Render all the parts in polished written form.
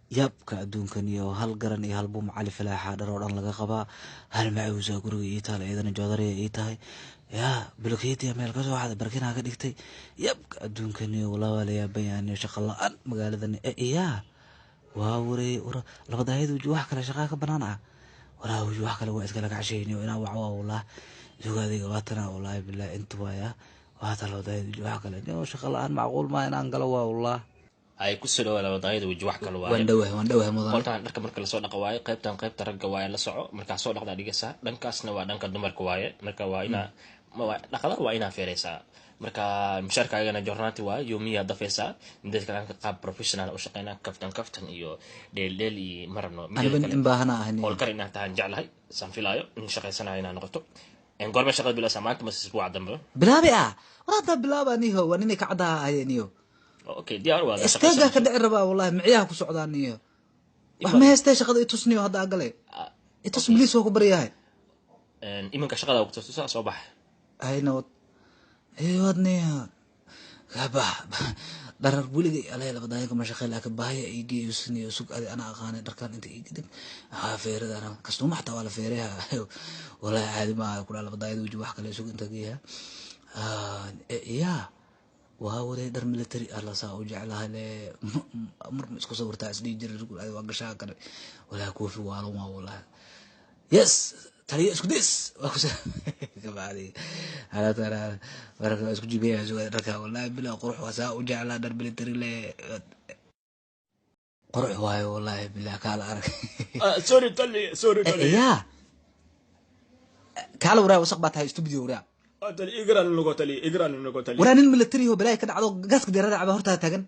yabka adduunkan iyo hal garan iyo hal buum cali falaaxa dhar oo dhan laga qabaa hal macuusa guriga ii taal iyadana joodariya ii tahay yaa buloketiya meel ka soo xaday barkinaa ka dhigtay yabka adduunkan iyo walaa la yaaban shaqo la-aan magaaladan yaa waa wareey labadaayad wuji wax kale shaqaa ka banaan ah waraa wuji wax kale waa iskala kacshayniyo inaa wac waa wallah sugaadiga waatana wallaahi billah inta waaya waata labadaayad wuji wax kale niyo shaqo la-aan macquul maa inaan galo waa wallah ay ku soo dhawaada labadaayada waji wax kale waan dhawahay mudan qoltaan dharka marka la soo dhaqo waaye qaybta ragga waaye la soco marka soo dhaqda dhigaysa dhankaasna waa dhanka dumarka waaye marka waa ina dhaqada waa ina feeraysa marka mushaarkaagana jornaati waaye yoomiya dafaysa dadka dhanka qaab professional u shaqeynaa kaftan iyo dheel iyo marabno aniga in baahana ahni qolkar inaan tahan jeclahay san filaayo in shaqeysanayo inaan noqoto en goorma shaqada bilaa maanta ma isbuuc dambe bilaabi wada bilaaba niyo waa ninay ka cadaa ayaniyo okay diyaar waa iskaga ka dhici rabaa wallahi miciyaha ku socdaan niyo wax ma haystay shaqada itusniyo hadda galay itus bilis oo ku bariyahay imanka shaqada ku tuso soo bax ayna wadniya gaba darar buliga alay labadaayga ma shaqay laakiin baahaya ay geeyusniyo sug ana aqaanay dharkan inta iigidig feeradana kasto maxta wala feeraha wallahi caadi ma ku labadaayda wuji wax kale sug inta geeya yaa waa wareey dhar military alla saa u jeclahay le marma isku sawirtaa isdhihi jiray waa gashaa kale walaa koofi waalo ma wallahi yes taliya isku dis waa ku gabaadi ala tara baraka isku jibaya soo dharka wallahi bila qurux waa saa u jeclaa dhar military le qurux waayo wallahi bila kala arag sorry tali ya kala waraa wasaq baa tahay studio waraa tali igran lugo tali waraa nin military oo balay ka dhacdo gaska deerada caba horta tagan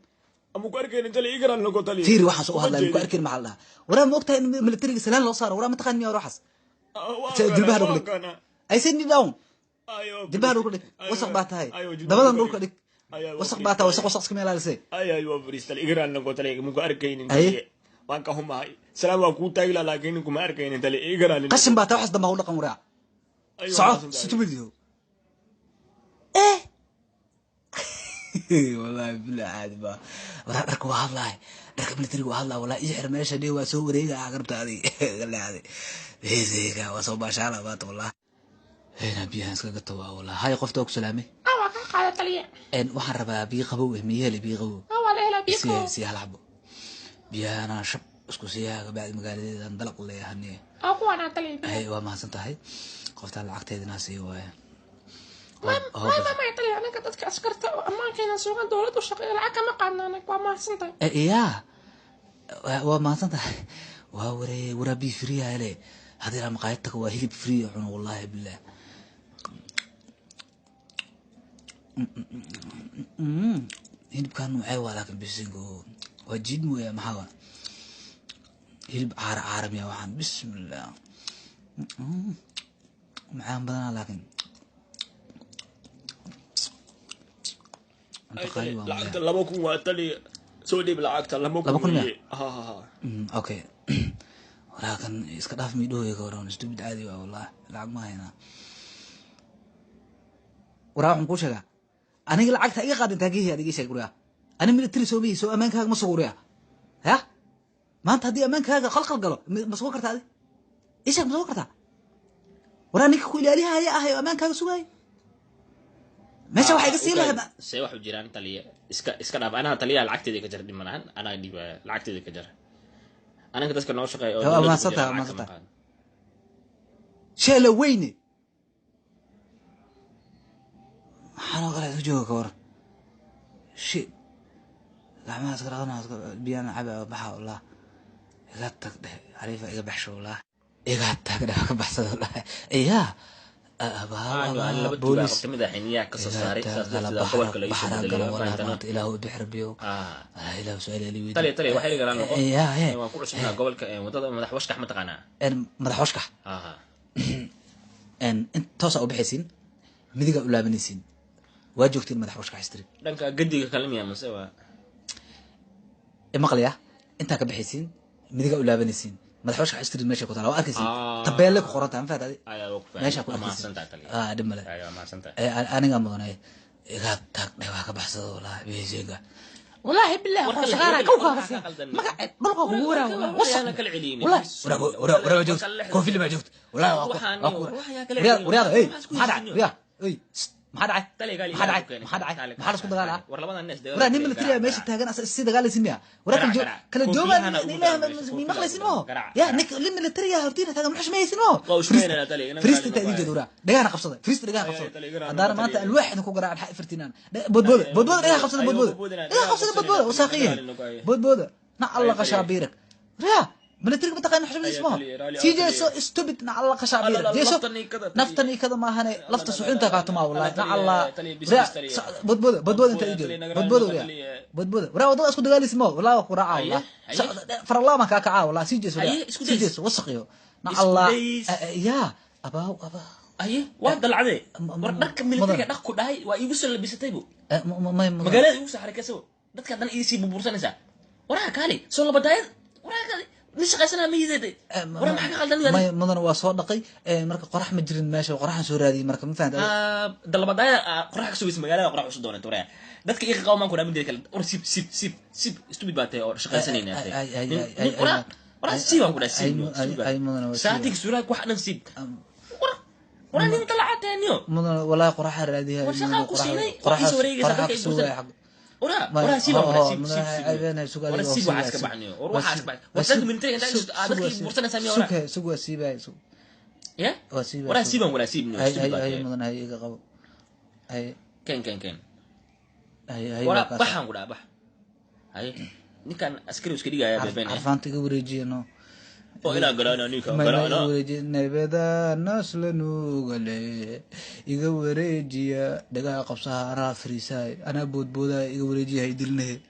amu ku arkeen tali igran lugo tali fiir waxa soo hadlay ku arkeen maxalla waraa ma ogtahay in military salaan loo saaro waraa ma taqaan miyaa waxas dilbaha dhulka dhig ay send down dilbaha dhulka dhig wasaq baa tahay dabadan dhulka dhig wasaq baa tahay wasaq iska meelaalisay ayo bristol igran lugo tali mu ku arkeen tali waan ka humaay salaam waan ku taagila laakiin kuma arkeen tali igran qashin baa tahay wax damba u dhaqan waraa soco stupidio والله بالله عادي با ورك والله درك ملتري والله والله يحر ماشي دي وا سو وريغا عقربت هذه قال لي هذه هيزيكا وسو باشاله بات والله هنا بيها اسكا قطوا والله هاي قفتوك سلامي قاعده طليع ان waxaan rabaa biyo qabow miyeli biyo qabow wala ila biyo qabow si halabo biyana shab isku siyaa baad magaaladeedan dalaq leeyahay aku ana طليع ay waa mahadsan tahay qofta lacagteedina si waay ما يطلع أنا كنت أسكرت أما كنا سوق الدولة وشقي العكا ما قعدنا أنا وما سنتي إياه وما سنتي ورا بي فري عليه هذه مقايتك وهيب فري والله بالله هيب كانوا عيوة لكن بسنقو وجد مو يا محاوى هيب عارم يا وحن بسم الله معاهم بدنا لكن لعقت لما كون وقتلي سودي بالعقت لما كون ها اوكي ولكن اسكداف ميدو يكورون استبد عادي والله لعق ما هنا وراهم كو شيغا انيغا لعقتا ايغا قادنتا غيهي ادغي شيغ غوريا انا ميلتري سوبي سو امانكاغ ما سوغوريا ها ما انت هدي امانكاغ خلقل غلو ما سوغ كرتا ادي ايش ما سوغ كرتا ورانيك كو الاليها يا اهي امانكاغ سوغاي ماشي waxay ka siilaa say wax u jiraan taliya iska dhaaf anaha taliya lacagteeda ka jar dhimanaan ana dhiba lacagteeda ka jar anaga dadka noo shaqeeyo oo ma sata sheela weyne waxaan oo kale jooga ka war shi gacmaha iska raadana biyana caba baxa wallah iga tag dheh arifa iga baxsho wallah iga tag dheh ka baxsado wallah iyaa بوليس كميدا حنيا كسو ساري قبل كلا يسوع إلهو بحربيو إلهو سؤال لي تلي waxay galaan noqo ee waan ku cusubnaa gobolka wadada madax washkax ma taqaana madax washkax inta soo bixisiin midiga u laabanaysiin waa joogtiin madax washkax istri dhanka gadiga kalamiya ma sawa maqliya inta ka bixisiin midiga u laabanaysiin madax washkax istri meesha ku taala waa arkaysiin tabeelle ku qoran tahay faadadi meesha ku arkaysiin dhimale aniga mudanay iga tag waa ka baxsado wallahi beeshiga والله بالله ورا هو كل- شغالة ورا كوكب كل- فيها ورا كل- ما قاعد بلغة ورا وصل أنا كل عليني والله ورا جوت كوفي اللي ما جوت ولا ورياض اي ما حد رياض اي ما حد ما حد ما حد اسكو دغال war labada nees dee ورا نيم التريا ماشي تاغن سي دغاليسين يا ورا كلا جوغا مي مخليسين مو يا نيك لم التريا هرتينا تاغن مخش ميسين مو qawshmeena tali فريست تادي جدورا دغانا قبصده فريست دغانا قبصده هذا ما انت الواحد كو غراع الحق فرتينان بود دغانا قبصده بود وساقيه بود نا الله قشابيرك ريا من التريك بتقين حجم اسمه سي جي استوبت نا الله قشابيرك جي شوف نفتني كذا ما هنا لفت سحنت كاتما والله نا الله بود انت يجي بود ورا وضع اسكو دغال اسمه والله قراعه والله فر الله ما كاكعه والله سي جي وسقيو نا الله يا ابا aye waa dalcade war dharka militariga dhaq ku dhahay waa iigu soo labisatay bu magaalada iigu soo xarakayso dadka dan ii sii burbursanaysa waraa kaali soo labadaayad waraa kaali nishaqaysana miideeday waraa maxaa ka qaldan yahay مدن waa soo dhaqay marka qorax ma jirin meesha qoraxan soo raadiyay marka ma fahantaa dalbadaayad qorax ka soo weysay magaalada qorax usoo doonay waraa dadka ii qawmaan ku dhamin kale or sib stupid baatay oo shaqaysanayna waraa sib aan ku dhahay sib saatig suuraad wax dhan sib waraa nin dalcad taaniyo مدن والله qorax raadiyay qorax soo wareegaysa ورا سيبا ولا سيب وحاسك بعنيو وروح حاسك بعنيو وصلت من تري انت ادك برسنا سامي ورا سوق سيبا يا ولا سيبا ولا سيب نو هاي مدن هاي قبو هاي كان هاي ولا بحان ولا بح هاي نكان عسكري وسكري يا بيبين عرفانتي وريجينو oo ila galana ninka galana nabada nasl nuugale iga wareejiya dhagaa qabsaha ra fariisay ana boodbooda iga wareejiya dilnahay